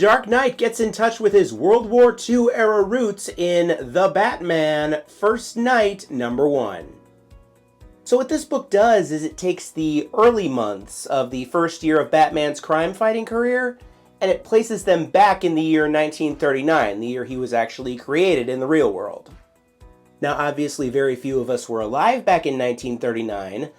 Dark Knight gets in touch with his World War II era roots in The Batman, First Knight #1. So what this book does is it takes the early months of the first year of Batman's crime-fighting career, and it places them back in the year 1939, the year he was actually created in the real world. Now, obviously, very few of us were alive back in 1939,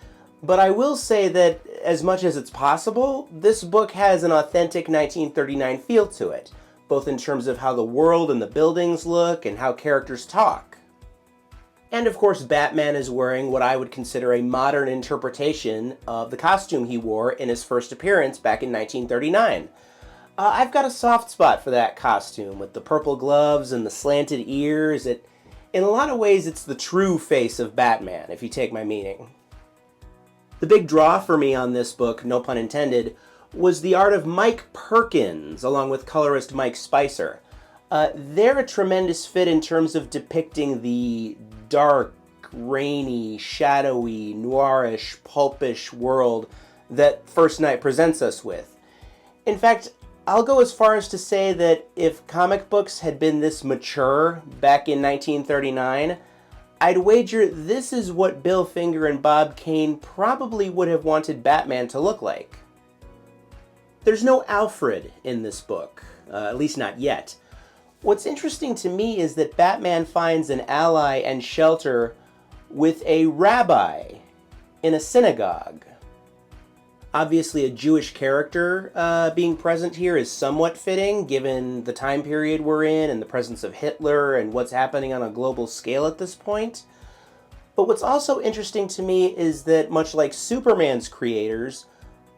but I will say that, as much as it's possible, this book has an authentic 1939 feel to it, both in terms of how the world and the buildings look and how characters talk. And of course, Batman is wearing what I would consider a modern interpretation of the costume he wore in his first appearance back in 1939. I've got a soft spot for that costume, with the purple gloves and the slanted ears. In a lot of ways, it's the true face of Batman, if you take my meaning. The big draw for me on this book, no pun intended, was the art of Mike Perkins, along with colorist Mike Spicer. They're a tremendous fit in terms of depicting the dark, rainy, shadowy, noirish, pulpish world that First Knight presents us with. In fact, I'll go as far as to say that if comic books had been this mature back in 1939, I'd wager this is what Bill Finger and Bob Kane probably would have wanted Batman to look like. There's no Alfred in this book, at least not yet. What's interesting to me is that Batman finds an ally and shelter with a rabbi in a synagogue. Obviously, a Jewish character being present here is somewhat fitting, given the time period we're in and the presence of Hitler and what's happening on a global scale at this point. But what's also interesting to me is that, much like Superman's creators,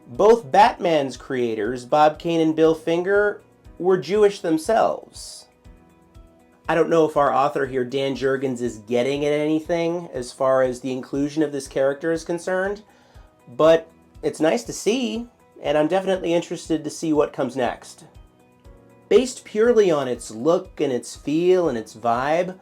both Batman's creators, Bob Kane and Bill Finger, were Jewish themselves. I don't know if our author here, Dan Jurgens, is getting at anything as far as the inclusion of this character is concerned, but it's nice to see, and I'm definitely interested to see what comes next. Based purely on its look and its feel and its vibe,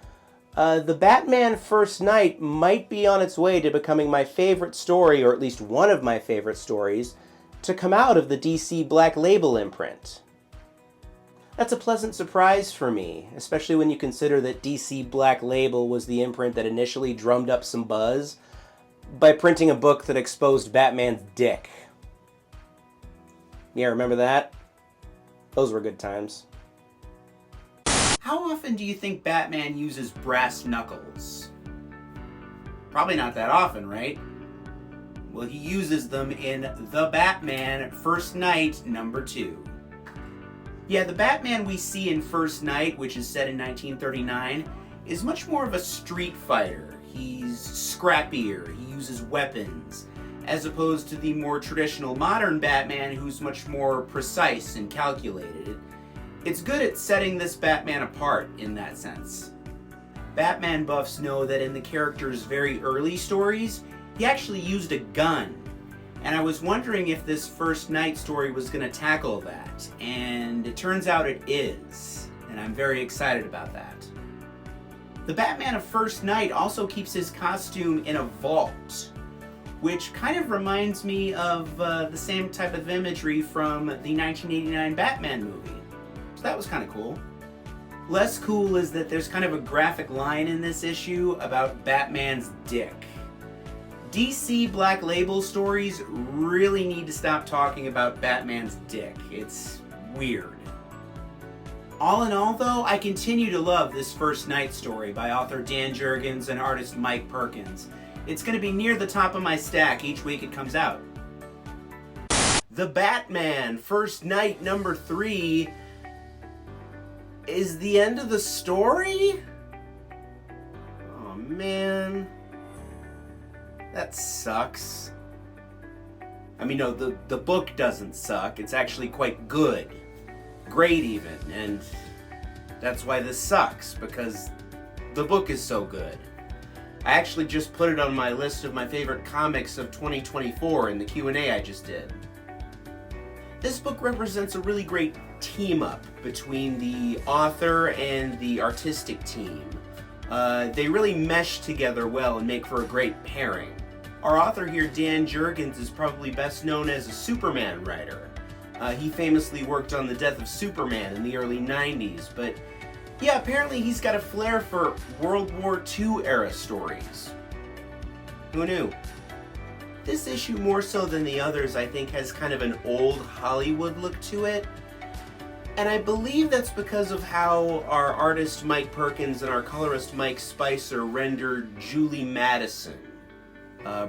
The Batman First Knight might be on its way to becoming my favorite story, or at least one of my favorite stories, to come out of the DC Black Label imprint. That's a pleasant surprise for me, especially when you consider that DC Black Label was the imprint that initially drummed up some buzz by printing a book that exposed Batman's dick. Yeah, remember that? Those were good times. How often do you think Batman uses brass knuckles? Probably not that often, right? Well, he uses them in The Batman First Knight #2. Yeah, the Batman we see in First Knight, which is set in 1939, is much more of a street fighter. He's scrappier, he uses weapons, as opposed to the more traditional modern Batman, who's much more precise and calculated. It's good at setting this Batman apart in that sense. Batman buffs know that in the character's very early stories, he actually used a gun. And I was wondering if this First Knight story was going to tackle that, and it turns out it is, and I'm very excited about that. The Batman of First Knight also keeps his costume in a vault, which kind of reminds me of the same type of imagery from the 1989 Batman movie. So that was kind of cool. Less cool is that there's kind of a graphic line in this issue about Batman's dick. DC Black Label stories really need to stop talking about Batman's dick. It's weird. All in all, though, I continue to love this First Knight story by author Dan Jurgens and artist Mike Perkins. It's going to be near the top of my stack each week it comes out. The Batman First Knight #3 is the end of the story? Oh man. That sucks. I mean, no, the book doesn't suck. It's actually quite good. Great even. And that's why this sucks, because the book is so good. I actually just put it on my list of my favorite comics of 2024 in the Q&A I just did. This book represents a really great team-up between the author and the artistic team. They really mesh together well and make for a great pairing. Our author here, Dan Jurgens, is probably best known as a Superman writer, He famously worked on the death of Superman in the early 90s, but yeah, apparently he's got a flair for World War II era stories. Who knew? This issue, more so than the others, I think has kind of an old Hollywood look to it. And I believe that's because of how our artist Mike Perkins and our colorist Mike Spicer rendered Julie Madison,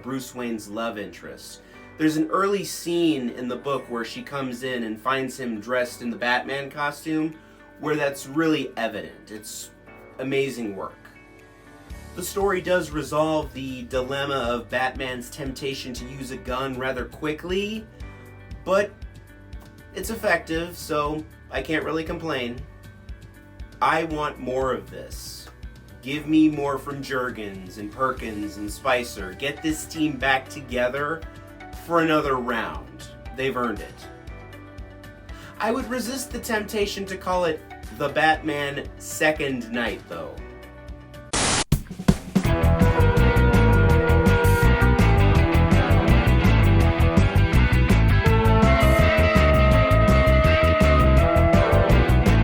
Bruce Wayne's love interest. There's an early scene in the book where she comes in and finds him dressed in the Batman costume, where that's really evident. It's amazing work. The story does resolve the dilemma of Batman's temptation to use a gun rather quickly, but it's effective, so I can't really complain. I want more of this. Give me more from Jurgens and Perkins and Spicer. Get this team back together for another round. They've earned it. I would resist the temptation to call it the Batman Second Night, though.